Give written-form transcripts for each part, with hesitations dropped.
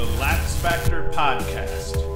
the LaxFactor podcast.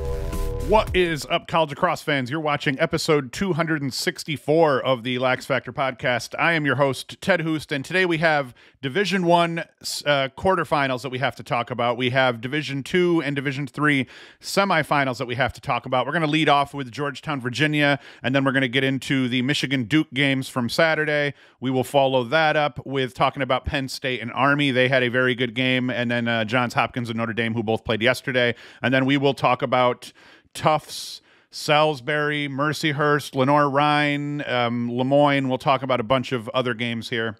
What is up, college lacrosse fans? You're watching episode 264 of the LaxFactor podcast. I am your host, Ted Hoost, and today we have Division I quarterfinals that we have to talk about. We have Division II and Division III semifinals that we have to talk about. We're going to lead off with Georgetown, Virginia, and then we're going to get into the Michigan-Duke games from Saturday. We will follow that up with talking about Penn State and Army. They had a very good game, and then Johns Hopkins and Notre Dame, who both played yesterday. And then we will talk about Tufts, Salisbury, Mercyhurst, Lenoir-Rhyne, Lemoyne. We'll talk about a bunch of other games here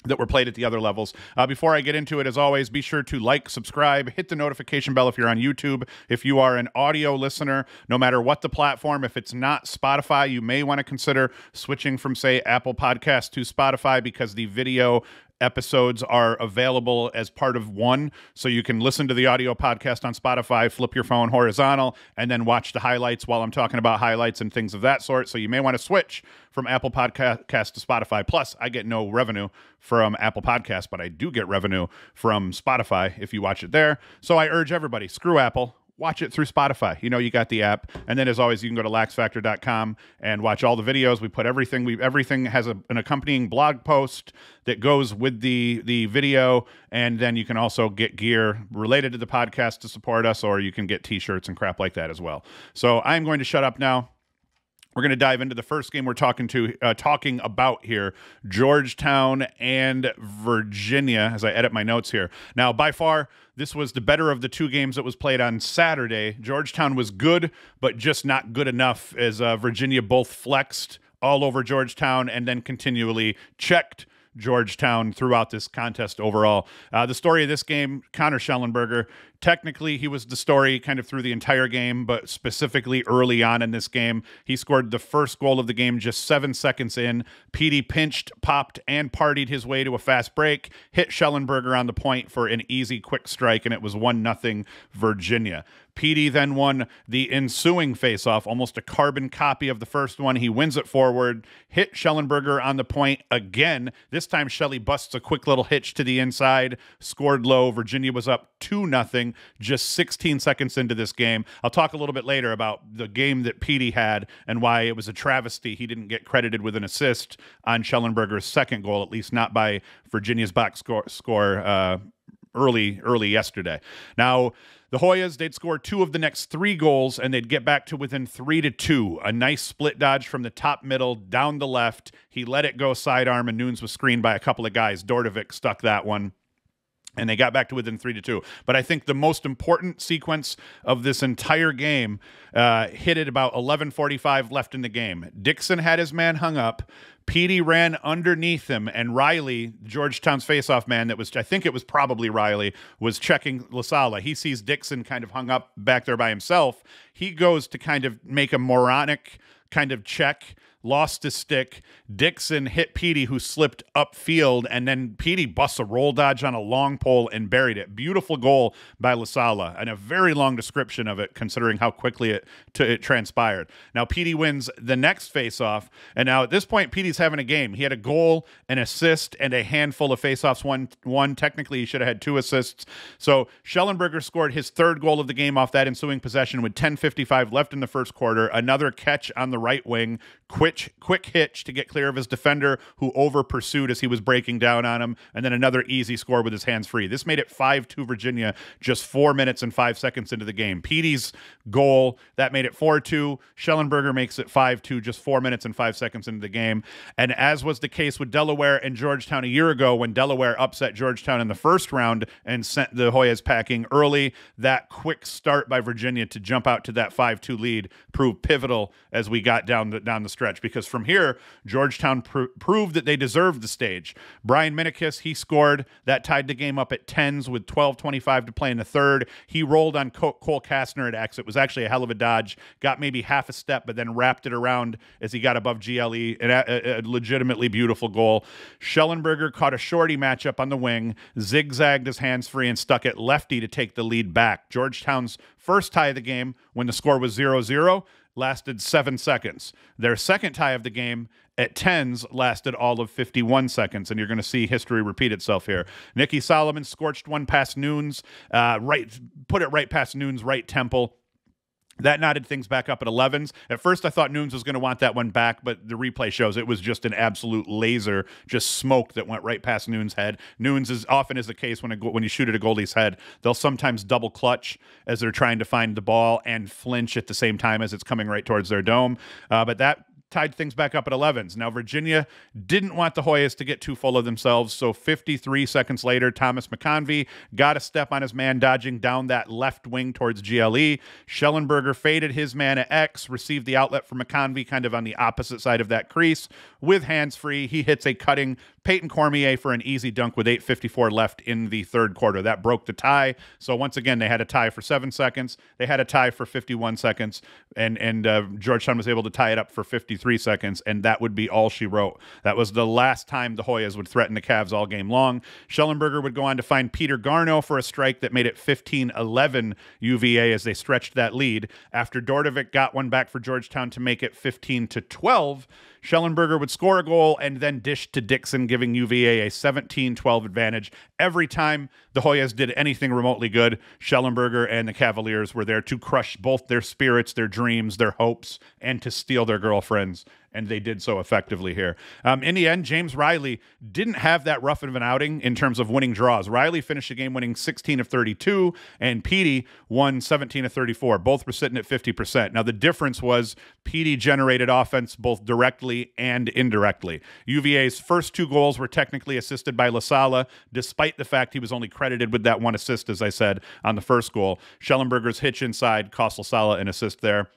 that were played at the other levels. Before I get into it, as always, be sure to like, subscribe, hit the notification bell if you're on YouTube. If you are an audio listener, no matter what the platform, if it's not Spotify, you may want to consider switching from, say, Apple Podcasts to Spotify, because the video episodes are available as part of one, so you can listen to the audio podcast on Spotify, flip your phone horizontal, and then watch the highlights while I'm talking about highlights and things of that sort. So you may want to switch from Apple Podcast to Spotify. Plus, I get no revenue from Apple Podcasts, but I do get revenue from Spotify if you watch it there. So I urge everybody, screw Apple. Watch it through Spotify. You know, you got the app. And then, as always, you can go to LaxFactor.com and watch all the videos. We put everything. Everything has an accompanying blog post that goes with the video. And then you can also get gear related to the podcast to support us, or you can get T-shirts and crap like that as well. So I'm going to shut up now. We're going to dive into the first game we're talking about here, Georgetown and Virginia, as I edit my notes here. Now, by far, this was the better of the two games that was played on Saturday. Georgetown was good, but just not good enough, as Virginia both flexed all over Georgetown and then continually checked Georgetown throughout this contest overall. The story of this game, Connor Schellenberger, technically he was the story kind of through the entire game, but specifically early on in this game. He scored the first goal of the game just 7 seconds in. Petey pinched, popped, and partied his way to a fast break, hit Schellenberger on the point for an easy quick strike, and it was 1-0 Virginia. Petey then won the ensuing faceoff, almost a carbon copy of the first one. He wins it forward, hit Schellenberger on the point again. This time Shelley busts a quick little hitch to the inside, scored low. Virginia was up 2-0 just 16 seconds into this game. I'll talk a little bit later about the game that Petey had and why it was a travesty he didn't get credited with an assist on Schellenberger's second goal, at least not by Virginia's box score early yesterday. Now, the Hoyas, they'd score 2 of the next 3 goals, and they'd get back to within 3-2. A nice split dodge from the top middle, down the left. He let it go sidearm, and Nunes was screened by a couple of guys. Dordovic stuck that one, and they got back to within 3-2. But I think the most important sequence of this entire game hit at about 11:45 left in the game. Dixon had his man hung up. Petey ran underneath him, and Riley, Georgetown's faceoff man, I think it was probably Riley, was checking LaSala. He sees Dixon kind of hung up back there by himself. He goes to kind of make a moronic kind of check, lost his stick. Dixon hit Petey, who slipped upfield, and then Petey busts a roll dodge on a long pole and buried it. Beautiful goal by LaSala, and a very long description of it, considering how quickly it transpired. Now, Petey wins the next faceoff, and now at this point, Petey's having a game. He had a goal, an assist, and a handful of faceoffs. One technically, he should have had 2 assists. So Schellenberger scored his 3rd goal of the game off that ensuing possession with 10:55 left in the first quarter. Another catch on the right wing, quick hitch to get clear of his defender, who over pursued as he was breaking down on him, and then another easy score with his hands free. This made it 5-2 Virginia just 4 minutes and 5 seconds into the game. Petey's goal, that made it 4-2. Schellenberger makes it 5-2 just 4 minutes and 5 seconds into the game. And as was the case with Delaware and Georgetown a year ago, when Delaware upset Georgetown in the first round and sent the Hoyas packing early, that quick start by Virginia to jump out to that 5-2 lead proved pivotal as we got down the stretch, because from here, Georgetown proved that they deserved the stage. Brian Minikis, he scored. That tied the game up at 10s with 12:25 to play in the third. He rolled on Cole Kastner at X. It was actually a hell of a dodge. Got maybe half a step, but then wrapped it around as he got above GLE. A legitimately beautiful goal. Schellenberger caught a shorty matchup on the wing, zigzagged his hands free, and stuck it lefty to take the lead back. Georgetown's first tie of the game, when the score was 0-0, lasted 7 seconds. Their second tie of the game at 10s lasted all of 51 seconds, and you're going to see history repeat itself here. Nikki Solomon scorched one past Noon's, put it right past Noon's right temple. That knotted things back up at 11s. At first, I thought Noons was going to want that one back, but the replay shows it was just an absolute laser, just smoke that went right past Noons' head. Noons, as often is the case when you shoot at a goalie's head, they'll sometimes double clutch as they're trying to find the ball and flinch at the same time as it's coming right towards their dome. But that tied things back up at 11s. Now, Virginia didn't want the Hoyas to get too full of themselves, so 53 seconds later, Thomas McConvey got a step on his man, dodging down that left wing towards GLE. Schellenberger faded his man at X, received the outlet from McConvey kind of on the opposite side of that crease. With hands free, he hits a cutting Peyton Cormier for an easy dunk with 8:54 left in the third quarter. That broke the tie. So once again, they had a tie for 7 seconds. They had a tie for 51 seconds, and Georgetown was able to tie it up for 53 seconds, and that would be all she wrote. That was the last time the Hoyas would threaten the Cavs all game long. Schellenberger would go on to find Peter Garneau for a strike that made it 15-11 UVA as they stretched that lead. After Dordovic got one back for Georgetown to make it 15-12, Schellenberger would score a goal and then dish to Dixon, giving UVA a 17-12 advantage. Every time the Hoyas did anything remotely good, Schellenberger and the Cavaliers were there to crush both their spirits, their dreams, their hopes, and to steal their girlfriends. And they did so effectively here. In the end, James Riley didn't have that rough of an outing in terms of winning draws. Riley finished the game winning 16 of 32, and Petey won 17 of 34. Both were sitting at 50%. Now, the difference was Petey generated offense both directly and indirectly. UVA's first 2 goals were technically assisted by LaSala, despite the fact he was only credited with that one assist, as I said, on the first goal. Schellenberger's hitch inside cost LaSala an assist there.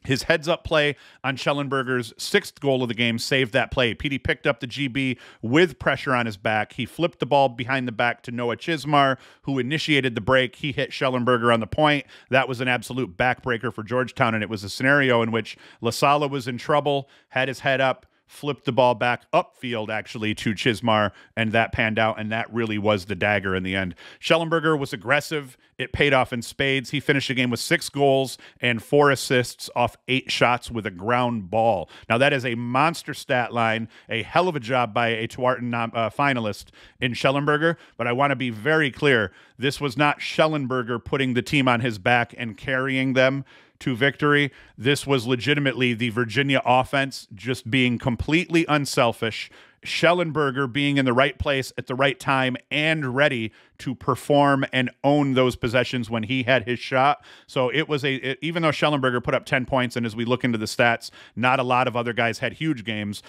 His heads-up play on Schellenberger's 6th goal of the game saved that play. Petey picked up the GB with pressure on his back. He flipped the ball behind the back to Noah Chismar, who initiated the break. He hit Schellenberger on the point. That was an absolute backbreaker for Georgetown, and it was a scenario in which LaSala was in trouble, had his head up, flipped the ball back upfield, actually, to Chismar, and that panned out, and that really was the dagger in the end. Schellenberger was aggressive. It paid off in spades. He finished the game with 6 goals and 4 assists off 8 shots with a ground ball. Now, that is a monster stat line, a hell of a job by a Tewaaraton finalist in Schellenberger, but I want to be very clear. This was not Schellenberger putting the team on his back and carrying them to victory. This was legitimately the Virginia offense just being completely unselfish, Schellenberger being in the right place at the right time and ready to perform and own those possessions when he had his shot. So it was even though Schellenberger put up 10 points, and as we look into the stats, not a lot of other guys had huge games.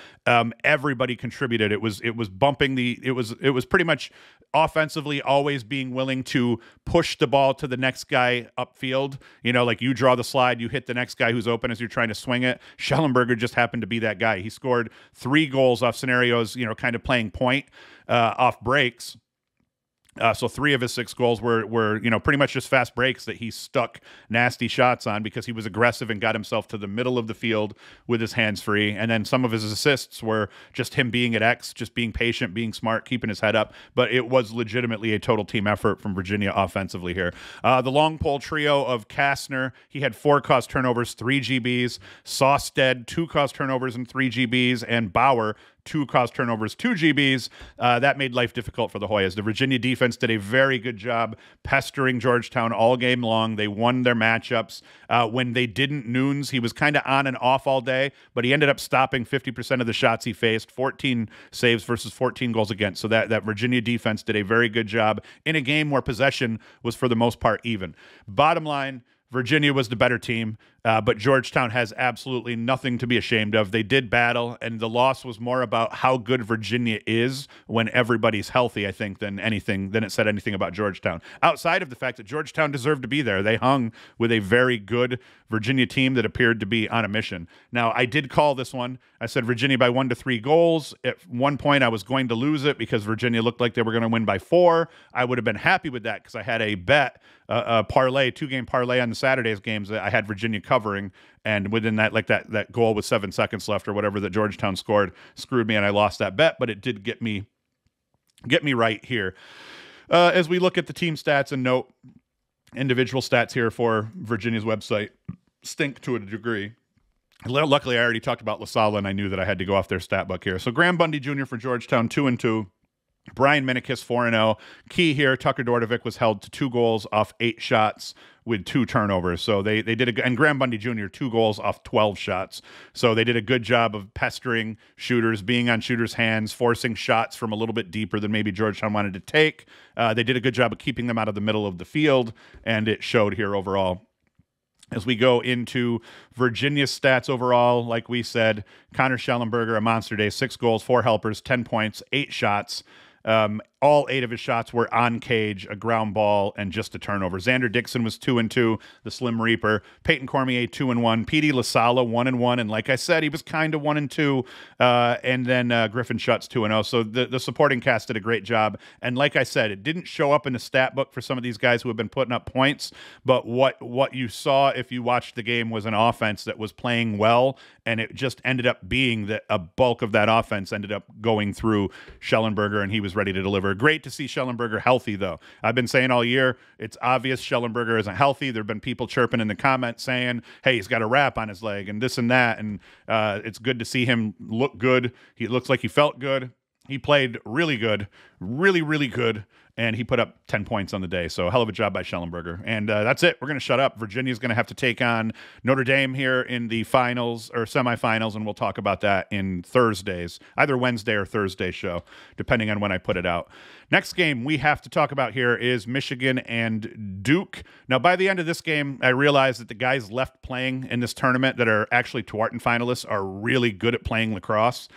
Everybody contributed. It was bumping it was pretty much offensively always being willing to push the ball to the next guy upfield. You know, like you draw the slide, you hit the next guy who's open as you're trying to swing it. Schellenberger just happened to be that guy. He scored 3 goals off scenarios, you know, kind of playing point off breaks. So 3 of his 6 goals were you know, pretty much just fast breaks that he stuck nasty shots on because he was aggressive and got himself to the middle of the field with his hands free. And then some of his assists were just him being at X, just being patient, being smart, keeping his head up. But it was legitimately a total team effort from Virginia offensively here. The long pole trio of Kastner, he had 4 caused turnovers, 3 GBs. Sawstead, 2 caused turnovers and 3 GBs. And Bauer, 2 caused turnovers, 2 GBs. That made life difficult for the Hoyas. The Virginia defense did a very good job pestering Georgetown all game long. They won their matchups. When they didn't, Nunes, he was kind of on and off all day, but he ended up stopping 50% of the shots he faced, 14 saves versus 14 goals against. So that Virginia defense did a very good job in a game where possession was for the most part even. Bottom line, Virginia was the better team, but Georgetown has absolutely nothing to be ashamed of. They did battle, and the loss was more about how good Virginia is when everybody's healthy, I think, than it said anything about Georgetown. Outside of the fact that Georgetown deserved to be there, they hung with a very good Virginia team that appeared to be on a mission. Now, I did call this one. I said Virginia by 1 to 3 goals. At one point, I was going to lose it because Virginia looked like they were going to win by 4. I would have been happy with that because I had a bet, a parlay, 2-game parlay on the Saturday's games that I had Virginia covering, and within that, like that goal with 7 seconds left or whatever that Georgetown scored screwed me, and I lost that bet, but it did get me right here. As we look at the team stats and note individual stats here for Virginia's website, stink to a degree. Luckily, I already talked about LaSalle, and I knew that I had to go off their stat book here. So Graham Bundy Jr. for Georgetown, 2-2. Brian Minikis, 4-0. Key here, Tucker Dordevic was held to 2 goals off 8 shots with 2 turnovers. So they did and Graham Bundy Jr., 2 goals off 12 shots. So they did a good job of pestering shooters, being on shooters' hands, forcing shots from a little bit deeper than maybe Georgetown wanted to take. They did a good job of keeping them out of the middle of the field, and it showed here overall. As we go into Virginia's stats overall, like we said, Connor Schellenberger, a monster day, 6 goals, 4 helpers, 10 points, 8 shots. All 8 of his shots were on cage, a ground ball, and just a turnover. Xander Dixon was 2-2, the Slim Reaper. Peyton Cormier, 2-1. Petey LaSala, 1-1. And like I said, he was kind of 1-2. And then Griffin Schutz, 2-0. So the supporting cast did a great job. And like I said, it didn't show up in the stat book for some of these guys who have been putting up points. But what you saw if you watched the game was an offense that was playing well. And it just ended up being that a bulk of that offense ended up going through Schellenberger, and he was ready to deliver. Great to see Schellenberger healthy, though. I've been saying all year, it's obvious Schellenberger isn't healthy. There have been people chirping in the comments saying, hey, he's got a wrap on his leg and this and that, and it's good to see him look good. He looks like he felt good. He played really good, really, really good, and he put up 10 points on the day. So a hell of a job by Schellenberger. And that's it. We're going to shut up. Virginia's going to have to take on Notre Dame here in the finals or semifinals, and we'll talk about that in Thursdays, either Wednesday or Thursday show, depending on when I put it out. Next game we have to talk about here is Michigan and Duke. Now, by the end of this game, I realized that the guys left playing in this tournament that are actually Tewaaraton finalists are really good at playing lacrosse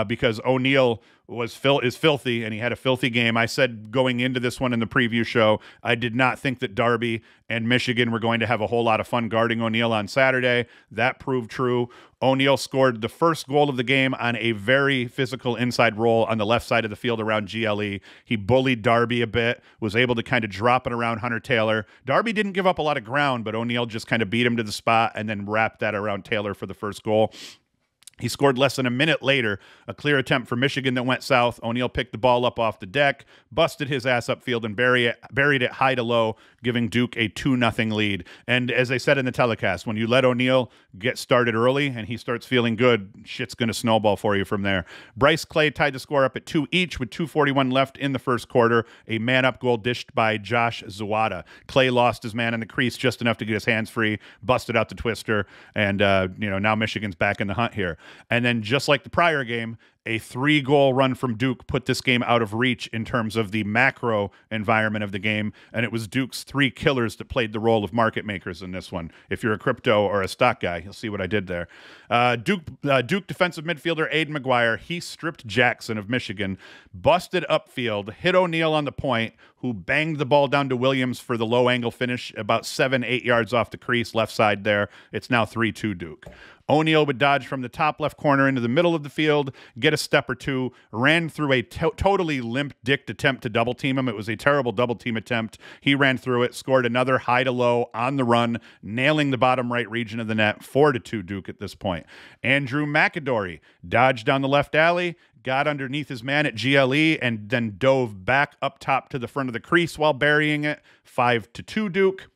because O'Neill is filthy, and he had a filthy game. I said going into this one in the preview show, I did not think that Darby and Michigan were going to have a whole lot of fun guarding O'Neill on Saturday. That proved true. O'Neill scored the first goal of the game on a very physical inside roll on the left side of the field around GLE. He bullied Darby a bit, was able to kind of drop it around Hunter Taylor. Darby didn't give up a lot of ground, but O'Neill just kind of beat him to the spot and then wrapped that around Taylor for the first goal. He scored less than a minute later, a clear attempt for Michigan that went south. O'Neill picked the ball up off the deck, busted his ass upfield, and buried it high to low, giving Duke a 2-0 lead. And as I said in the telecast, when you let O'Neill get started early and he starts feeling good, shit's going to snowball for you from there. Bryce Clay tied the score up at 2 each with 2:41 left in the first quarter. A man-up goal dished by Josh Zawada. Clay lost his man in the crease just enough to get his hands free, busted out the twister, and now Michigan's back in the hunt here. And then just like the prior game, a 3-goal run from Duke put this game out of reach in terms of the macro environment of the game, and it was Duke's 3 killers that played the role of market makers in this one. If you're a crypto or a stock guy, you'll see what I did there. Duke defensive midfielder Aiden McGuire, he stripped Jackson of Michigan, busted upfield, hit O'Neill on the point, who banged the ball down to Williams for the low-angle finish about 7-8 yards off the crease, left side there. It's now 3-2 Duke. O'Neill would dodge from the top left corner into the middle of the field, get a step or two, ran through a totally limp-dicked attempt to double-team him. It was a terrible double-team attempt. He ran through it, scored another high to low on the run, nailing the bottom right region of the net, 4-2 Duke at this point. Andrew McAdory dodged down the left alley, got underneath his man at GLE, and then dove back up top to the front of the crease while burying it, 5-2 Duke.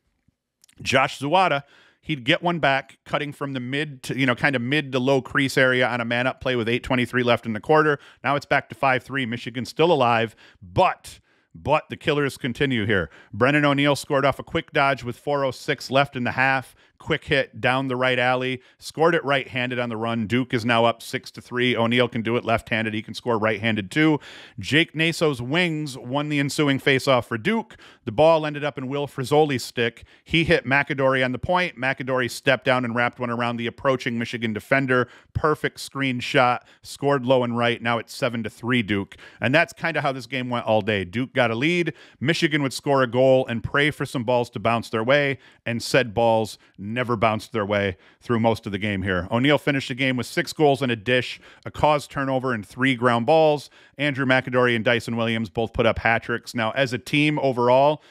Josh Zawada, he'd get one back, cutting from the mid to low crease area on a man-up play with 8:23 left in the quarter. Now it's back to 5-3. Michigan still alive, but the killers continue here. Brennan O'Neill scored off a quick dodge with 4:06 left in the half. Quick hit down the right alley, scored it right-handed on the run. Duke is now up 6-3. O'Neill can do it left-handed. He can score right-handed too. Jake Naso's wings won the ensuing face-off for Duke. The ball ended up in Will Frizzoli's stick. He hit McAdory on the point. McAdory stepped down and wrapped one around the approaching Michigan defender. Perfect screen shot, scored low and right. Now it's 7-3 Duke. And that's kind of how this game went all day. Duke got a lead. Michigan would score a goal and pray for some balls to bounce their way, and said balls never bounced their way through most of the game here. O'Neill finished the game with 6 goals and a dish, a caused turnover, and 3 ground balls. Andrew McAdory and Dyson Williams both put up hat tricks. Now, as a team overall,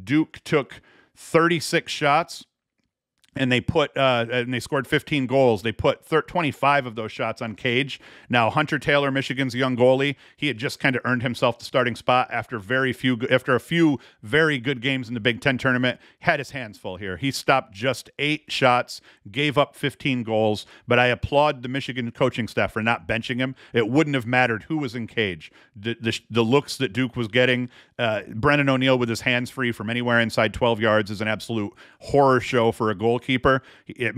Duke took 36 shots, and they scored 15 goals. They put 25 of those shots on cage. Now Hunter Taylor, Michigan's young goalie, he had just kind of earned himself the starting spot after a few very good games in the Big Ten tournament. Had his hands full here. He stopped just 8 shots, gave up 15 goals. But I applaud the Michigan coaching staff for not benching him. It wouldn't have mattered who was in cage. The looks that Duke was getting, Brennan O'Neill with his hands free from anywhere inside 12 yards is an absolute horror show for a goalkeeper.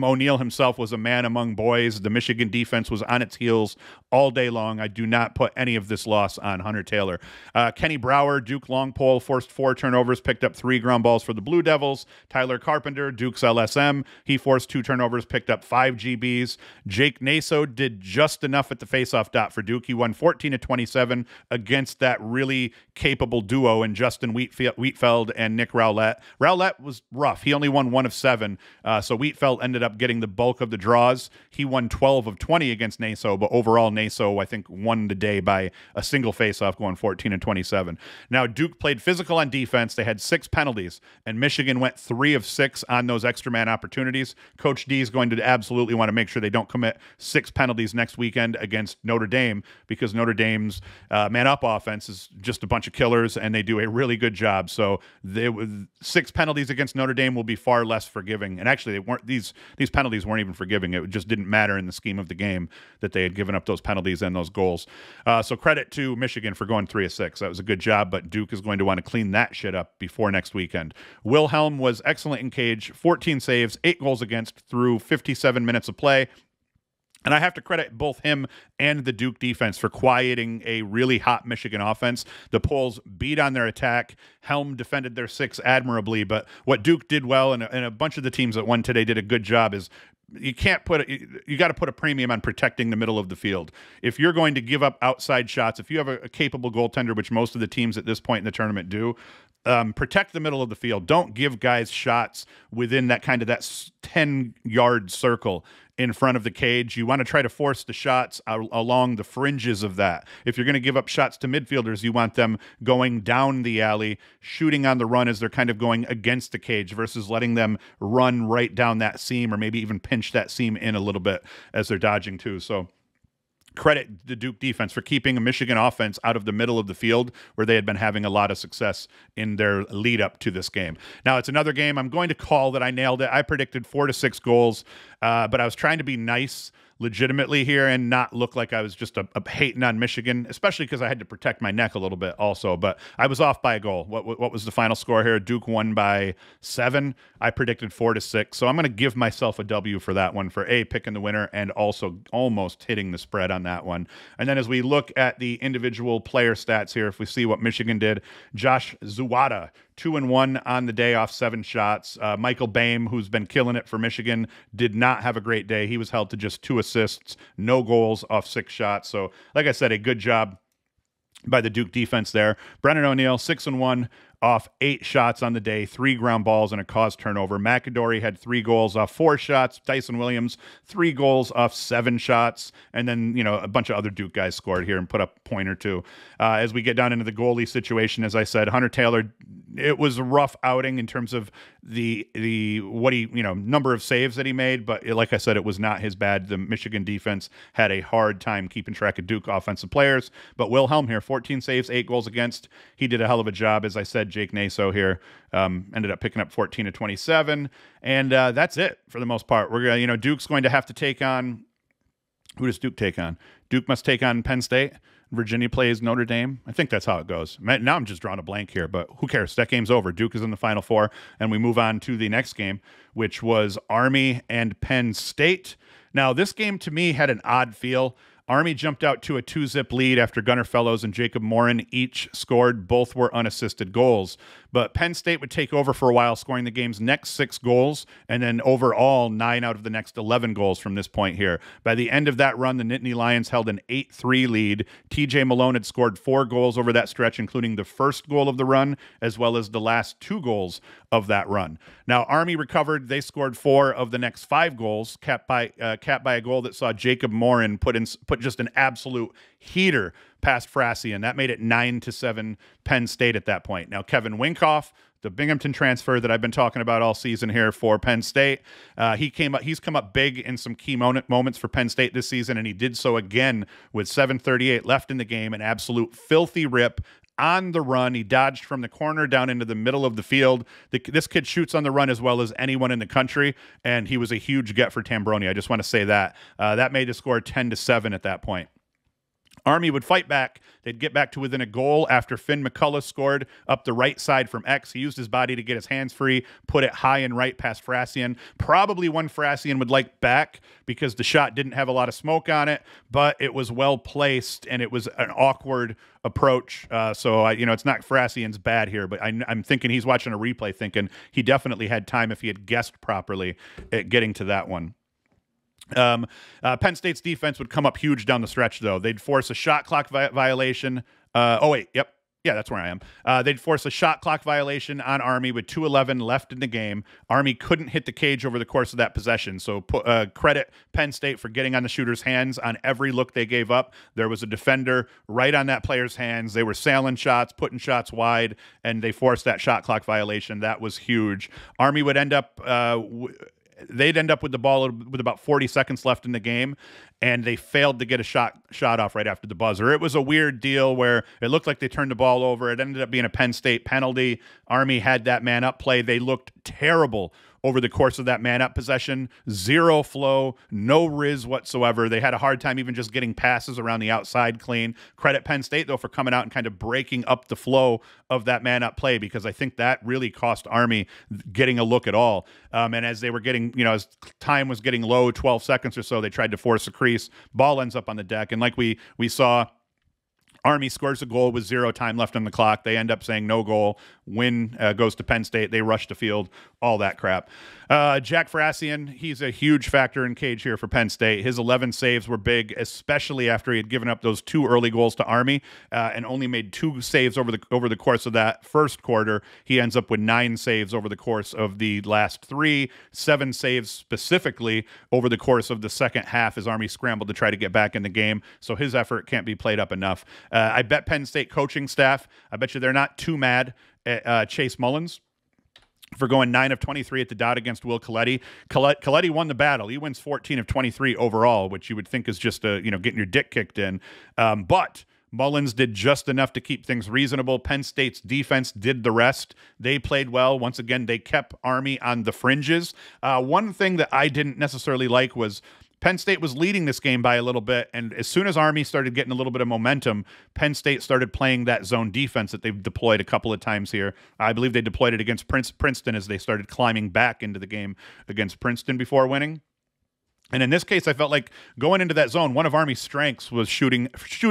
O'Neill himself was a man among boys. The Michigan defense was on its heels all day long. I do not put any of this loss on Hunter Taylor. Kenny Brower, Duke long pole, forced 4 turnovers, picked up 3 ground balls for the Blue Devils. Tyler Carpenter, Duke's LSM, he forced 2 turnovers, picked up 5 GBs. Jake Naso did just enough at the faceoff dot for Duke. He won 14-27 against that really capable duo in Justin Wheatfeld and Nick Rowlett. Rowlett was rough. He only won 1 of 7. So Wheatfeld ended up getting the bulk of the draws. He won 12 of 20 against Naso, but overall Naso, I think, won the day by a single faceoff, going 14-27. Now, Duke played physical on defense. They had 6 penalties, and Michigan went 3 of 6 on those extra man opportunities. Coach D is going to absolutely want to make sure they don't commit 6 penalties next weekend against Notre Dame, because Notre Dame's man-up offense is just a bunch of killers, and they do a really good job. So 6 penalties against Notre Dame will be far less forgiving. And actually, they weren't, these penalties weren't even forgiving. It just didn't matter in the scheme of the game that they had given up those penalties and those goals. So credit to Michigan for going 3 of 6. That was a good job, but Duke is going to want to clean that shit up before next weekend. Wilhelm was excellent in cage, 14 saves, 8 goals against through 57 minutes of play. And I have to credit both him and the Duke defense for quieting a really hot Michigan offense. The Poles beat on their attack. Helm defended their 6 admirably. But what Duke did well, and a bunch of the teams that won today did a good job, is you got to put a premium on protecting the middle of the field. If you're going to give up outside shots, if you have a capable goaltender, which most of the teams at this point in the tournament do, protect the middle of the field. Don't give guys shots within that 10-yard circle in front of the cage. You want to try to force the shots along the fringes of that. If you're going to give up shots to midfielders, you want them going down the alley, shooting on the run as they're kind of going against the cage, versus letting them run right down that seam, or maybe even pinch that seam in a little bit as they're dodging too. So credit the Duke defense for keeping a Michigan offense out of the middle of the field, where they had been having a lot of success in their lead up to this game. Now, it's another game I'm going to call that I nailed it. I predicted 4 to 6 goals, but I was trying to be nice legitimately here and not look like I was just a hating on Michigan, especially because I had to protect my neck a little bit also. But I was off by a goal. What was the final score here? Duke won by 7. I predicted 4 to 6. So I'm going to give myself a W for that one, for picking the winner and also almost hitting the spread on that one. And then as we look at the individual player stats here, if we see what Michigan did, Josh Zawada, 2-1 on the day off 7 shots. Michael Boehm, who's been killing it for Michigan, ddid not have a great day. He was held to just 2 assists, no goals off 6 shots. So, like I said, a good job by the Duke defense there. Brennan O'Neill, 6-1 off 8 shots on the day, 3 ground balls and a caused turnover. McAdory had 3 goals off 4 shots. Dyson Williams, 3 goals off 7 shots. And then, a bunch of other Duke guys scored here and put up a point or two. As we get down into the goalie situation, as I said, Hunter Taylor, it was a rough outing in terms of the number of saves that he made, but like I said, it was not his bad. The Michigan defense had a hard time keeping track of Duke offensive players. But Wilhelm here, 14 saves, 8 goals against. He did a hell of a job. As I said, Jake Naso here ended up picking up 14 to 27, and that's it for the most part. We're gonna, Duke's going to have to take on. Who does Duke take on? Duke must take on Penn State. Virginia plays Notre Dame. I think that's how it goes. Now I'm just drawing a blank here, but who cares? That game's over. Duke is in the Final Four, and we move on to the next game, which was Army and Penn State. Now, this game to me had an odd feel. Army jumped out to a 2-zip lead after Gunnar Fellows and Jacob Morin each scored. Both were unassisted goals. But Penn State would take over for a while, scoring the game's next 6 goals, and then overall 9 out of the next 11 goals from this point here. By the end of that run, the Nittany Lions held an 8-3 lead. TJ Malone had scored 4 goals over that stretch, including the first goal of the run, as well as the last 2 goals of that run. Now, Army recovered. They scored 4 of the next 5 goals, capped by a goal that saw Jacob Morin put put just an absolute heater past Frassi, and that made it 9-7 Penn State at that point. Now, Kevin Winkoff, the Binghamton transfer that I've been talking about all season here for Penn State, he's come up big in some key moments for Penn State this season, and he did so again with 7:38 left in the game, an absolute filthy rip on the run. He dodged from the corner down into the middle of the field. This kid shoots on the run as well as anyone in the country, and he was a huge get for Tambroni. I just want to say that. That made the score 10-7 at that point. Army would fight back. They'd get back to within a goal after Finn McCullough scored up the right side from X. He used his body to get his hands free, put it high and right past Frassian. Probably one Frassian would like back because the shot didn't have a lot of smoke on it, but it was well placed and it was an awkward approach. It's not Frassian's bad here, but I'm thinking he's watching a replay thinking he definitely had time if he had guessed properly at getting to that one. Penn State's defense would come up huge down the stretch, though. They'd force a shot clock violation. That's where I am. They'd force a shot clock violation on Army with 2:11 left in the game. Army couldn't hit the cage over the course of that possession, so credit Penn State for getting on the shooter's hands on every look they gave up. There was a defender right on that player's hands. They were sailing shots, putting shots wide, and they forced that shot clock violation. That was huge. Army would end up... They'd end up with the ball with about 40 seconds left in the game, and they failed to get a shot off right after the buzzer. It was a weird deal where it looked like they turned the ball over. It ended up being a Penn State penalty. Army had that man-up play. They looked terrible over the course of that man-up possession. Zero flow, no riz whatsoever. They had a hard time even just getting passes around the outside clean. Credit Penn State, though, for coming out and kind of breaking up the flow of that man-up play, because I think that really cost Army getting a look at all. And as they were getting, as time was getting low, 12 seconds or so, they tried to force a crease. Ball ends up on the deck. And like we saw, Army scores a goal with 0 time left on the clock. They end up saying no goal. Win goes to Penn State. They rush the field, all that crap. Jack Frassian, he's a huge factor in cage here for Penn State. His 11 saves were big, especially after he had given up those 2 early goals to Army and only made 2 saves over the course of that first quarter. He ends up with 9 saves over the course of the last 3, 7 saves specifically over the course of the second half as Army scrambled to try to get back in the game. So his effort can't be played up enough. I bet Penn State coaching staff, I bet you they're not too mad at Chase Mullins for going 9 of 23 at the dot against Will Coletti. Coletti won the battle. He wins 14 of 23 overall, which you would think is just getting your dick kicked in. But Mullins did just enough to keep things reasonable. Penn State's defense did the rest. They played well. Once again, they kept Army on the fringes. One thing that I didn't necessarily like was Penn State was leading this game by a little bit, and as soon as Army started getting a little bit of momentum, Penn State started playing that zone defense that they've deployed a couple of times here. I believe they deployed it against Princeton as they started climbing back into the game against Princeton before winning. And in this case, I felt like going into that zone, one of Army's strengths was shooting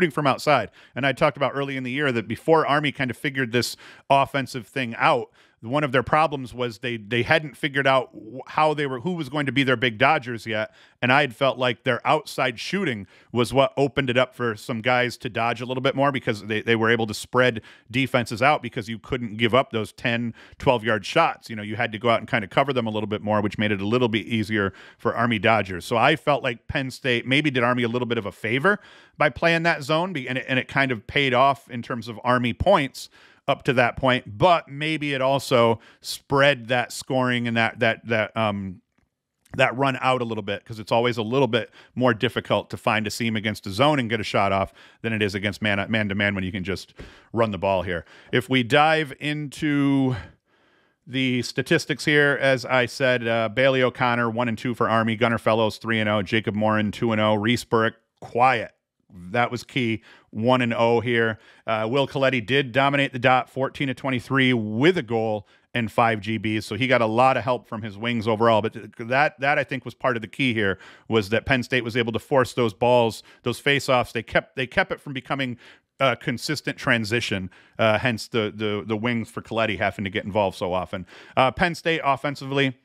from outside. And I talked about early in the year that before Army kind of figured this offensive thing out, one of their problems was they hadn't figured out who was going to be their big dodgers yet. And I had felt like their outside shooting was what opened it up for some guys to dodge a little bit more, because they were able to spread defenses out because you couldn't give up those 10, 12-yard shots. You had to go out and kind of cover them a little bit more, which made it a little bit easier for Army Dodgers. So I felt like Penn State maybe did Army a little bit of a favor by playing that zone, and it kind of paid off in terms of Army points up to that point, but maybe it also spread that scoring and that run out a little bit, because it's always a little bit more difficult to find a seam against a zone and get a shot off than it is against man-to-man when you can just run the ball here. If we dive into the statistics here, as I said, Bailey O'Connor 1-2 for Army, Gunnar Fellows 3-0, Jacob Morin 2-0, Reese Burke quiet. That was key. 1-0 here. Will Coletti did dominate the dot, 14 of 23 with a goal and 5 GBs. So he got a lot of help from his wings overall. But that I think was part of the key here, was that Penn State was able to force those balls, those face-offs. They kept it from becoming a consistent transition. Hence the wings for Coletti having to get involved so often. Penn State offensively,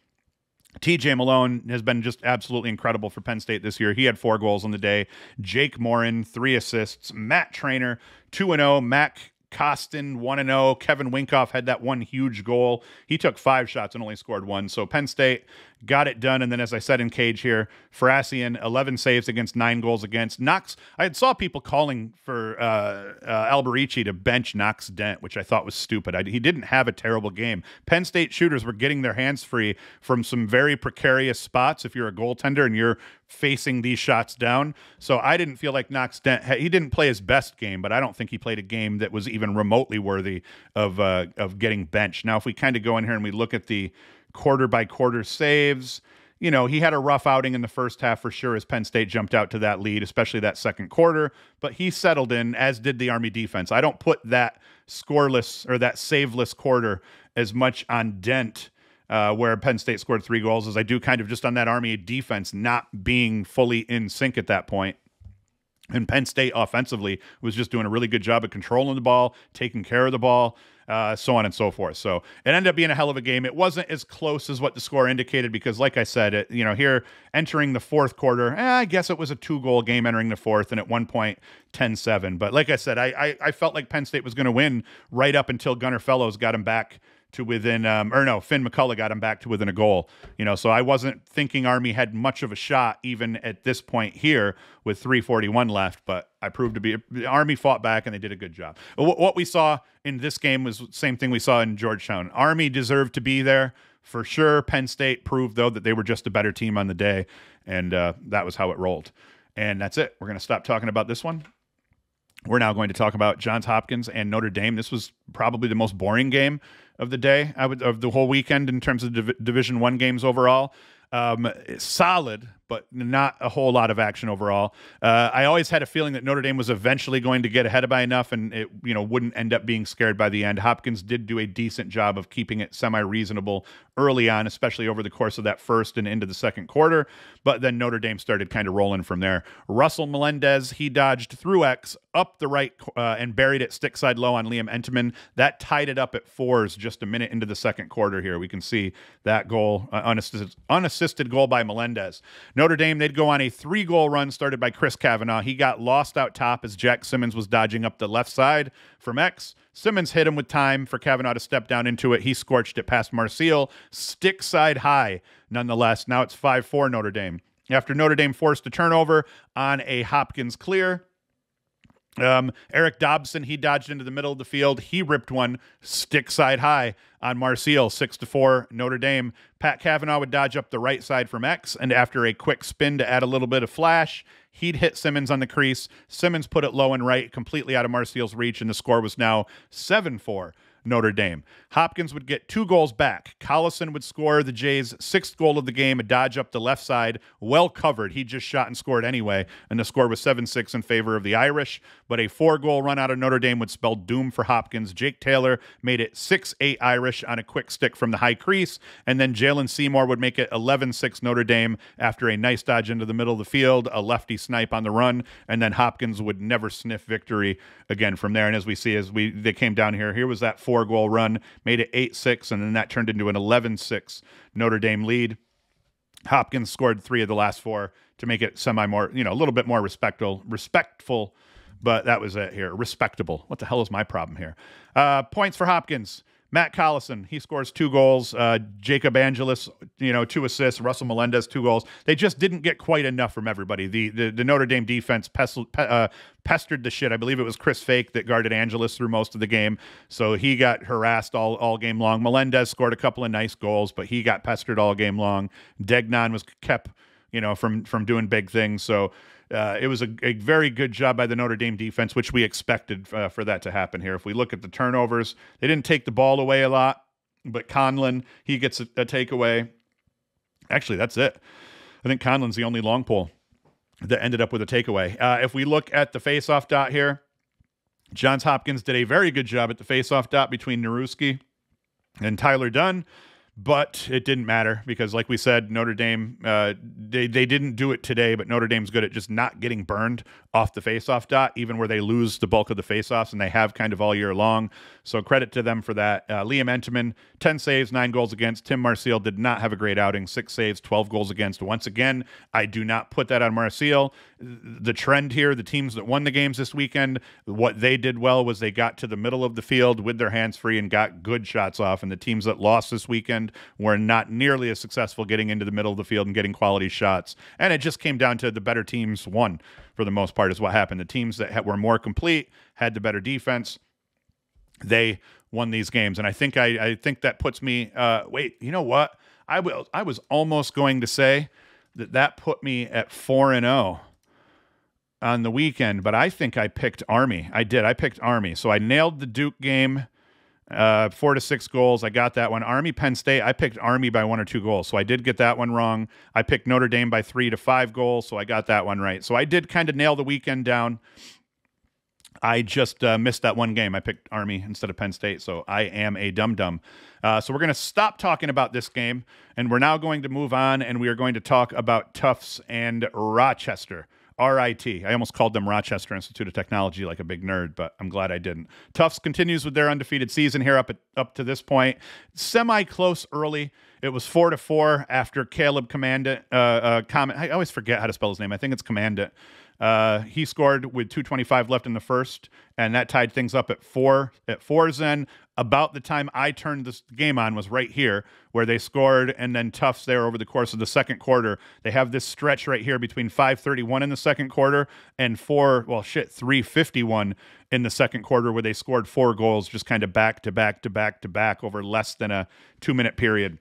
TJ Malone has been just absolutely incredible for Penn State this year. He had 4 goals on the day. Jake Morin, 3 assists. Matt Trainer, 2-0. Mac Costin 1-0. Kevin Winkoff had that one huge goal. He took 5 shots and only scored 1. So Penn State got it done. And then, as I said in Cage here, Farasian, 11 saves against 9 goals against. Knox, I saw people calling for Alberici to bench Knox Dent, which I thought was stupid. He didn't have a terrible game. Penn State shooters were getting their hands free from some very precarious spots if you're a goaltender and you're facing these shots down. So I didn't feel like Knox Dent, he didn't play his best game, but I don't think he played a game that was even remotely worthy of getting benched. Now, if we kind of go in here and we look at the quarter-by-quarter saves, you know, he had a rough outing in the first half for sure as Penn State jumped out to that lead, especially that second quarter, but he settled in, as did the Army defense. I don't put that scoreless or that saveless quarter as much on Dent, where Penn State scored 3 goals, as I do kind of just on that Army defense not being fully in sync at that point. And Penn State offensively was just doing a really good job of controlling the ball, taking care of the ball, so on and so forth. So it ended up being a hell of a game. It wasn't as close as what the score indicated because, like I said, here entering the fourth quarter, I guess it was a 2-goal game entering the fourth, and at one point 10-7. But like I said, I felt like Penn State was going to win right up until Gunnar Fellows got him back to within, Finn McCullough got him back to within a goal. So I wasn't thinking Army had much of a shot even at this point here with 3:41 left, but I proved to be, Army fought back and they did a good job. What we saw in this game was the same thing we saw in Georgetown. Army deserved to be there for sure. Penn State proved, though, that they were just a better team on the day, and that was how it rolled. And that's it. We're going to stop talking about this one. We're now going to talk about Johns Hopkins and Notre Dame. This was probably the most boring game of the day, of the whole weekend in terms of Division I games overall. Solid, but not a whole lot of action overall. I always had a feeling that Notre Dame was eventually going to get ahead by enough, and it wouldn't end up being scared by the end. Hopkins did do a decent job of keeping it semi-reasonable early on, especially over the course of that first and into the second quarter. But then Notre Dame started kind of rolling from there. Russell Melendez, he dodged through X up the right and buried it stick side low on Liam Entenmann. That tied it up at 4s just a minute into the second quarter here. We can see that goal, unassisted goal by Melendez. Notre Dame, they'd go on a 3-goal run started by Chris Kavanaugh. He got lost out top as Jack Simmons was dodging up the left side from X. Simmons hit him with time for Kavanaugh to step down into it. He scorched it past Marcial, stick side high nonetheless. Now it's 5-4 Notre Dame. After Notre Dame forced a turnover on a Hopkins clear, Eric Dobson, he dodged into the middle of the field. He ripped one stick side high on Marcial, 6-4 Notre Dame. Pat Kavanaugh would dodge up the right side from X, and after a quick spin to add a little bit of flash, he'd hit Simmons on the crease. Simmons put it low and right, completely out of Marcial's reach, and the score was now 7-4 Notre Dame. Hopkins would get 2 goals back. Collison would score the Jays' 6th goal of the game, a dodge up the left side, well covered. He just shot and scored anyway, and the score was 7-6 in favor of the Irish. But a 4-goal run out of Notre Dame would spell doom for Hopkins. Jake Taylor made it 6-8 Irish on a quick stick from the high crease, and then Jalen Seymour would make it 11-6 Notre Dame after a nice dodge into the middle of the field, a lefty snipe on the run, and then Hopkins would never sniff victory again from there. And as we see, they came down here was that 4-goal run, made it 8-6, and then that turned into an 11-6 Notre Dame lead. Hopkins scored 3 of the last 4 to make it a little bit more respectful, but that was it here. Respectable. What the hell is my problem here? Points for Hopkins. Matt Collison, he scores 2 goals. Jacob Angelis, 2 assists. Russell Melendez, 2 goals. They just didn't get quite enough from everybody. The Notre Dame defense pestered the shit. I believe it was Chris Fake that guarded Angelis through most of the game, so he got harassed all game long. Melendez scored a couple of nice goals, but he got pestered all game long. Degnan was kept, from doing big things. So it was a very good job by the Notre Dame defense, which we expected for that to happen here. If we look at the turnovers, they didn't take the ball away a lot, but Conlon, he gets a takeaway. Actually, that's it. I think Conlon's the only long pole that ended up with a takeaway. If we look at the faceoff dot here, Johns Hopkins did a very good job at the faceoff dot between Naruski and Tyler Dunn. But it didn't matter because, like we said, Notre Dame, they didn't do it today, but Notre Dame's good at just not getting burned off the faceoff dot, even where they lose the bulk of the faceoffs, and they have kind of all year long. So credit to them for that. Liam Entenmann, 10 saves, 9 goals against. Tim Marcial did not have a great outing, 6 saves, 12 goals against. Once again, I do not put that on Marcial. the trend here, the teams that won the games this weekend, what they did well was they got to the middle of the field with their hands free and got good shots off. And the teams that lost this weekend were not nearly as successful getting into the middle of the field and getting quality shots. And it just came down to the better teams won for the most part is what happened. The teams that were more complete, had the better defense, they won these games. And I think that puts me, wait, you know what? I was almost going to say that put me at 4-0 on the weekend, but I think I picked Army. I picked Army. So I nailed the Duke game, 4-6 goals. I got that one. Army, Penn State, I picked Army by 1 or 2 goals. So I did get that one wrong. I picked Notre Dame by 3 to 5 goals. So I got that one right. So I did kind of nail the weekend down. I just missed that one game. I picked Army instead of Penn State, so I am a dum-dum. So we're going to stop talking about this game, and we're now going to move on, and we are going to talk about Tufts and Rochester. RIT. I almost called them Rochester Institute of Technology like a big nerd, but I'm glad I didn't. Tufts continues with their undefeated season here up to this point. Semi-close early. It was 4-4 after Caleb Commandant. I always forget how to spell his name. I think it's Commandant. He scored with 2:25 left in the first, and that tied things up at 4. At 4's end, about the time I turned this game on was right here where they scored, and then Tufts there over the course of the second quarter. They have this stretch right here between 5:31 in the second quarter and 3:51 in the second quarter where they scored 4 goals just kind of back to back to back to back over less than a 2-minute period.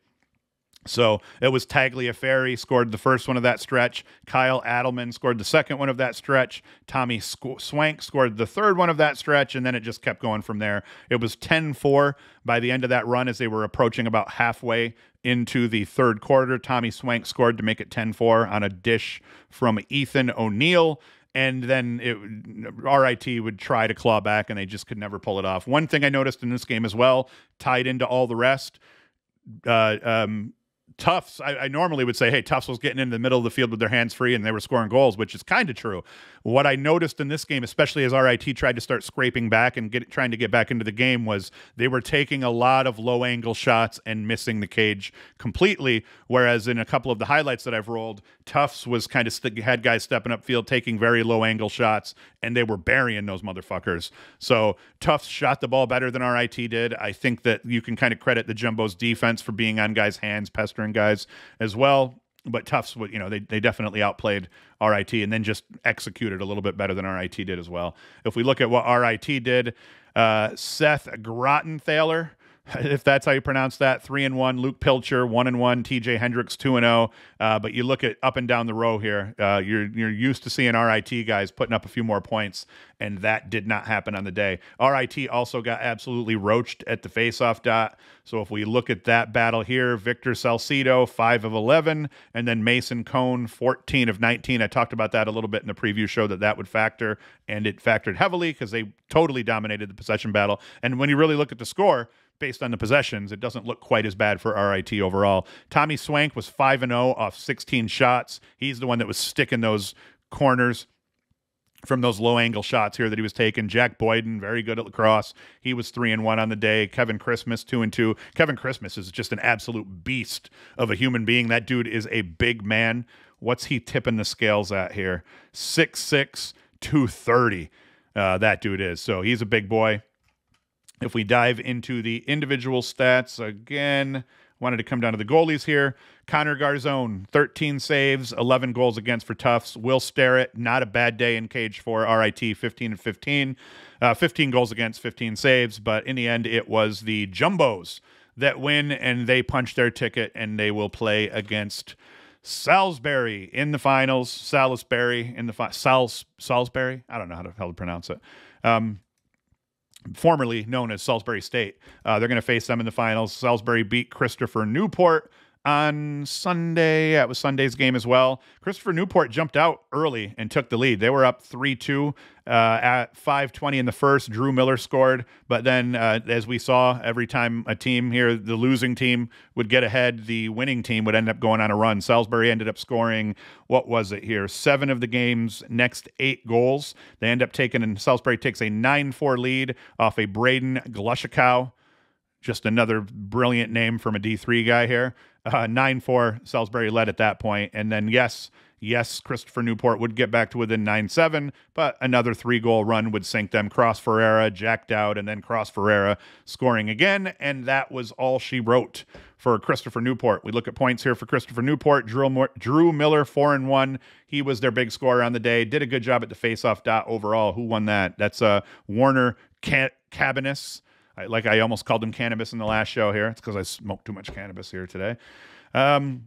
So it was Tagliaferri scored the first one of that stretch. Kyle Adelman scored the second one of that stretch. Tommy Swank scored the third one of that stretch, and then it just kept going from there. It was 10-4 by the end of that run as they were approaching about halfway into the third quarter. Tommy Swank scored to make it 10-4 on a dish from Ethan O'Neill. And then RIT would try to claw back, and they just could never pull it off. One thing I noticed in this game as well, tied into all the rest, Tufts, I normally would say, hey, Tufts was getting into the middle of the field with their hands free and they were scoring goals, which is kind of true. What I noticed in this game, especially as RIT tried to start scraping back and trying to get back into the game, was they were taking a lot of low-angle shots and missing the cage completely, whereas in a couple of the highlights that I've rolled, Tufts was kind of had guys stepping upfield, taking very low-angle shots, and they were burying those motherfuckers. So Tufts shot the ball better than RIT did. I think that you can kind of credit the Jumbo's defense for being on guys' hands, pestering guys as well. But Tufts, they definitely outplayed RIT and then just executed a little bit better than RIT did as well. If we look at what RIT did, Seth Grottenthaler, if that's how you pronounce that, 3-1. Luke Pilcher, 1-1. TJ Hendricks, 2-0. But you look at up and down the row here, you're used to seeing RIT guys putting up a few more points, and that did not happen on the day. RIT also got absolutely roached at the faceoff dot. So if we look at that battle here, Victor Salcido, 5 of 11, and then Mason Cone, 14 of 19. I talked about that a little bit in the preview show that would factor, and it factored heavily because they totally dominated the possession battle. And when you really look at the score, based on the possessions, it doesn't look quite as bad for RIT overall. Tommy Swank was 5-0 off 16 shots. He's the one that was sticking those corners from those low-angle shots here that he was taking. Jack Boyden, very good at lacrosse. He was 3-1 on the day. Kevin Christmas, 2-2. Kevin Christmas is just an absolute beast of a human being. That dude is a big man. What's he tipping the scales at here? 6'6", 230. That dude is. So he's a big boy. If we dive into the individual stats, again, wanted to come down to the goalies here. Connor Garzone, 13 saves, 11 goals against for Tufts. Will Starrett, not a bad day in cage for RIT, 15 of 15. 15 goals against, 15 saves. But in the end, it was the Jumbos that win, and they punch their ticket, and they will play against Salisbury in the finals. Salisbury in the Salisbury? I don't know how to pronounce it. Formerly known as Salisbury State. They're going to face them in the finals. Salisbury beat Christopher Newport on Sunday. That was Sunday's game as well. Christopher Newport jumped out early and took the lead. They were up 3-2 at 5:20 in the first. Drew Miller scored, but then as we saw, every time a team here, the losing team would get ahead, the winning team would end up going on a run. Salisbury ended up scoring, what was it here, 7 of the game's next 8 goals. They end up taking, and Salisbury takes a 9-4 lead off a Braden Glushikow. Just another brilliant name from a D3 guy here. 9-4, Salisbury led at that point. And then, yes, Yes, Christopher Newport would get back to within 9-7, but another 3-goal run would sink them. Cross Ferreira, Jack Dowd, and then Cross Ferreira scoring again, and that was all she wrote for Christopher Newport. We look at points here for Christopher Newport. Drew Miller, 4-1. He was their big scorer on the day. Did a good job at the faceoff dot overall. Who won that? That's Warner Cabanis. I almost called him cannabis in the last show here. It's because I smoked too much cannabis here today. And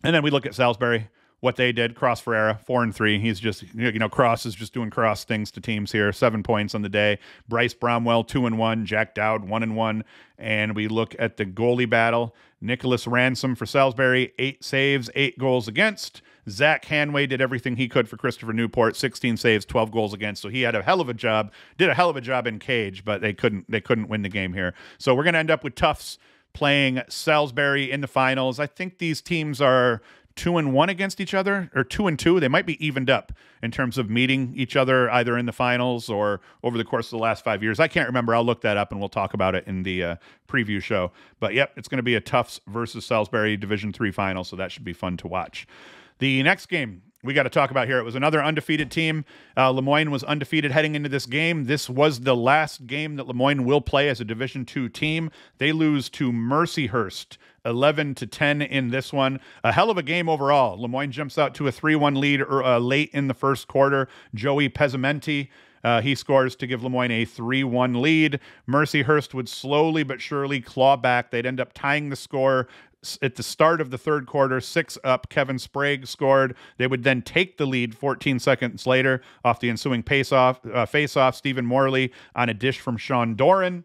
then we look at Salisbury, what they did. Cross Ferreira, 4-3. He's just, Cross is just doing Cross things to teams here. 7 points on the day. Bryce Bromwell, 2-1. Jack Dowd, 1-1. And we look at the goalie battle. Nicholas Ransom for Salisbury, 8 saves, 8 goals against. Zach Hanway did everything he could for Christopher Newport, 16 saves, 12 goals against. So he had a hell of a job, did a hell of a job in cage, but they couldn't win the game here. So we're going to end up with Tufts playing Salisbury in the finals. I think these teams are 2-1 against each other, or 2-2. They might be evened up in terms of meeting each other either in the finals or over the course of the last 5 years. I can't remember. I'll look that up and we'll talk about it in the preview show. But yep, it's going to be a Tufts versus Salisbury Division III final, so that should be fun to watch. The next game we got to talk about here, it was another undefeated team. Lemoyne was undefeated heading into this game. This was the last game that Lemoyne will play as a Division II team. They lose to Mercyhurst 11-10 in this one. A hell of a game overall. Lemoyne jumps out to a 3-1 lead late in the first quarter. Joey Pezzamenti, he scores to give Lemoyne a 3-1 lead. Mercyhurst would slowly but surely claw back. They'd end up tying the score at the start of the third quarter, 6 up. Kevin Sprague scored. They would then take the lead 14 seconds later off the ensuing face-off. Stephen Morley on a dish from Sean Doran.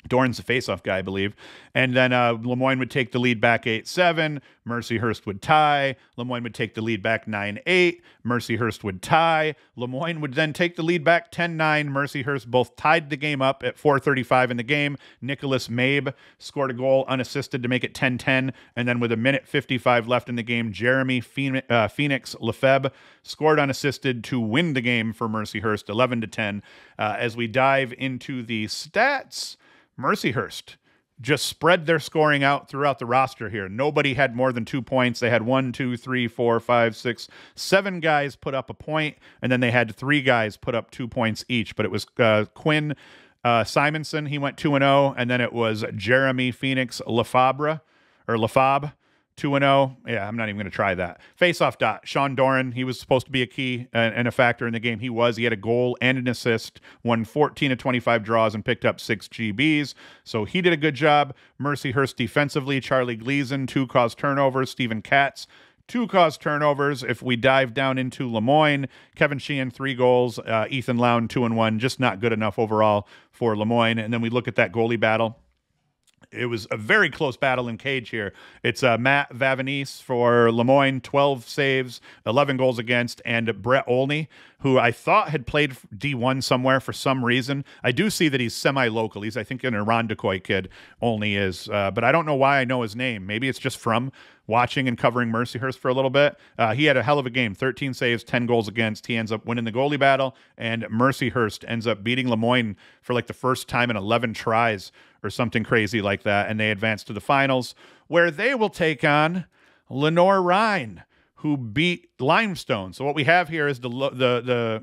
Doran's the face-off guy, I believe. And then Lemoyne would take the lead back 8-7. Mercyhurst would tie. Lemoyne would take the lead back 9-8. Mercyhurst would tie. Lemoyne would then take the lead back 10-9. Mercyhurst both tied the game up at 4:35 in the game. Nicholas Mabe scored a goal unassisted to make it 10-10. And then with 1:55 left in the game, Jeremy Phoenix Lefebvre scored unassisted to win the game for Mercyhurst 11-10. As we dive into the stats, Mercyhurst just spread their scoring out throughout the roster here. Nobody had more than 2 points. They had 1, 2, 3, 4, 5, 6, 7 guys put up a point, and then they had 3 guys put up 2 points each. But it was Quinn Simonson. He went 2-0, and then it was Jeremy Phoenix Lefebvre, 2-0. Yeah, I'm not even going to try that. Face-off dot. Sean Doran, he was supposed to be a key and a factor in the game. He was. He had a goal and an assist, won 14 of 25 draws, and picked up 6 GBs. So he did a good job. Mercyhurst defensively, Charlie Gleason, 2 caused turnovers. Stephen Katz, 2 caused turnovers. If we dive down into Lemoyne, Kevin Sheehan, 3 goals. Ethan Lown, 2-1. Just not good enough overall for Lemoyne. And then we look at that goalie battle. It was a very close battle in cage here. It's Matt Vavanese for Lemoyne, 12 saves, 11 goals against, and Brett Olney, who I thought had played D1 somewhere for some reason. I do see that he's semi-local. He's, I think, an Irondequoit kid, Olney is, but I don't know why I know his name. Maybe it's just from watching and covering Mercyhurst for a little bit. He had a hell of a game, 13 saves, 10 goals against. He ends up winning the goalie battle, and Mercyhurst ends up beating Lemoyne for like the first time in 11 tries or something crazy like that, and they advance to the finals, where they will take on Lenoir-Rhyne, who beat Limestone. So what we have here is I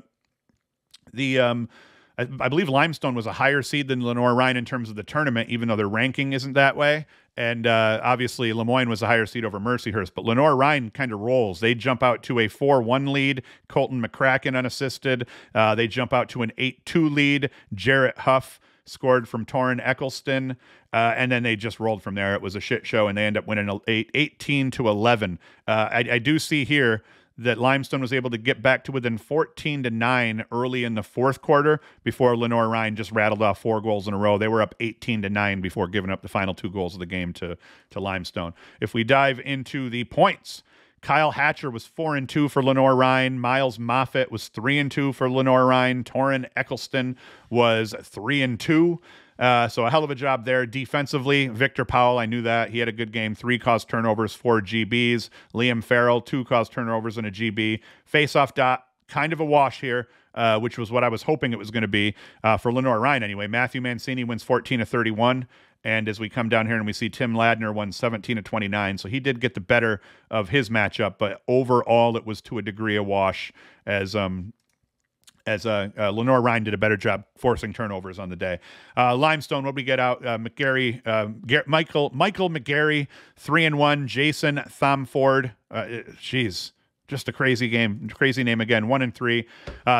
believe Limestone was a higher seed than Lenoir-Rhyne in terms of the tournament, even though their ranking isn't that way. And obviously, Lemoyne was a higher seed over Mercyhurst. But Lenoir-Rhyne kind of rolls. They jump out to a 4-1 lead. Colton McCracken unassisted. They jump out to an 8-2 lead. Jarrett Huff scored from Torrin Eccleston. And then they just rolled from there. It was a shit show, and they end up winning 18-11. I do see here that Limestone was able to get back to within 14-9 early in the fourth quarter before Lenoir-Rhyne just rattled off 4 goals in a row. They were up 18-9 before giving up the final 2 goals of the game to Limestone. If we dive into the points, Kyle Hatcher was 4-2 for Lenoir-Rhyne. Miles Moffitt was 3-2 for Lenoir-Rhyne. Torrin Eccleston was 3-2. So a hell of a job there. Defensively, Victor Powell, I knew that. He had a good game. 3 caused turnovers, 4 GBs. Liam Farrell, 2 caused turnovers and a GB. Face-off dot, kind of a wash here, which was what I was hoping it was going to be for Lenoir-Rhyne anyway. Matthew Mancini wins 14 of 31. And as we come down here and we see Tim Ladner won 17-29, so he did get the better of his matchup, but overall it was to a degree a wash as Lenoir-Rhyne did a better job forcing turnovers on the day. Limestone, what we get out? Michael McGarry, 3-1. Jason Thomford, just a crazy game, crazy name again, 1-3.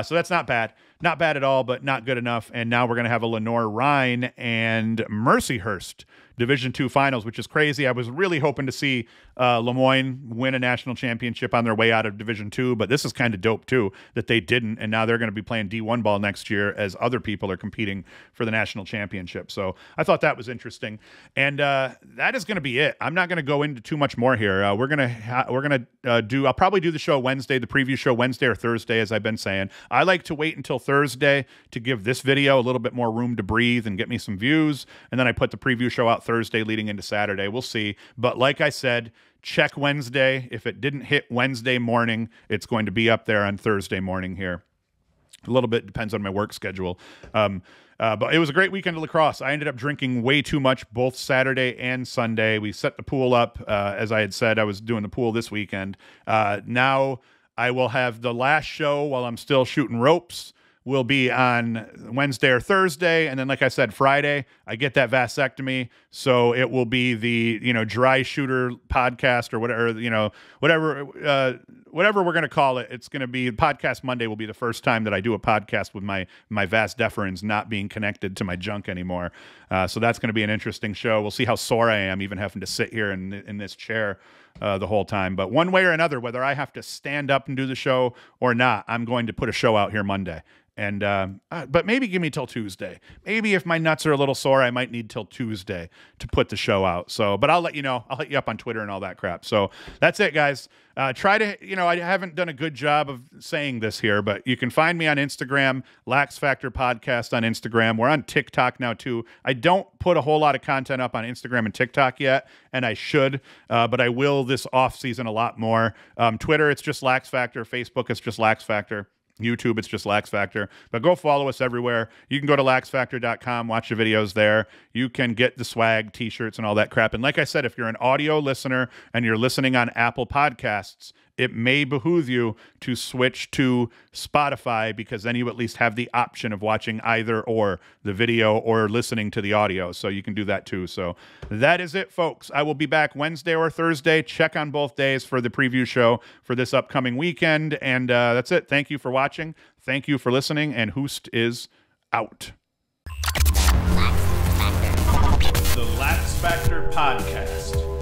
So that's not bad. Not bad at all, but not good enough. And now we're going to have a Lenoir-Rhyne and Mercyhurst Division II finals, which is crazy. I was really hoping to see Lemoyne win a national championship on their way out of Division II, but this is kind of dope too that they didn't, and now they're going to be playing D1 ball next year as other people are competing for the national championship. So I thought that was interesting, and that is going to be it. I'm not going to go into too much more here. I'll probably do the show Wednesday, the preview show Wednesday or Thursday, as I've been saying. I like to wait until Thursday to give this video a little bit more room to breathe and get me some views, and then I put the preview show out Thursday leading into Saturday. We'll see. But like I said, check Wednesday. If it didn't hit Wednesday morning, it's going to be up there on Thursday morning here. A little bit depends on my work schedule. But it was a great weekend of lacrosse. I ended up drinking way too much both Saturday and Sunday. We set the pool up. As I had said, I was doing the pool this weekend. Now I will have the last show while I'm still shooting ropes will be on Wednesday or Thursday. And then, like I said, Friday, I get that vasectomy. So it will be the, dry shooter podcast or whatever, whatever we're going to call it. It's going to be Podcast Monday will be the first time that I do a podcast with my vas deferens not being connected to my junk anymore. So that's going to be an interesting show. We'll see how sore I am, even having to sit here in this chair the whole time. But one way or another, whether I have to stand up and do the show or not, I'm going to put a show out here Monday. And but maybe give me till Tuesday. Maybe if my nuts are a little sore, I might need till Tuesday to put the show out. So, but I'll let you know. I'll hit you up on Twitter and all that crap. So that's it, guys. Try to, I haven't done a good job of saying this here, but you can find me on Instagram, LaxFactor Podcast on Instagram. We're on TikTok now too. I don't put a whole lot of content up on Instagram and TikTok yet, and I should, but I will this off season a lot more. Twitter, it's just LaxFactor. Facebook, it's just LaxFactor. YouTube, it's just LaxFactor. But go follow us everywhere. You can go to LaxFactor.com, watch the videos there. You can get the swag, t-shirts, and all that crap. And like I said, if you're an audio listener and you're listening on Apple Podcasts, it may behoove you to switch to Spotify, because then you at least have the option of watching either or the video or listening to the audio. So you can do that too. So that is it, folks. I will be back Wednesday or Thursday. Check on both days for the preview show for this upcoming weekend. And that's it. Thank you for watching. Thank you for listening. And Hoost is out. The LaxFactor Podcast.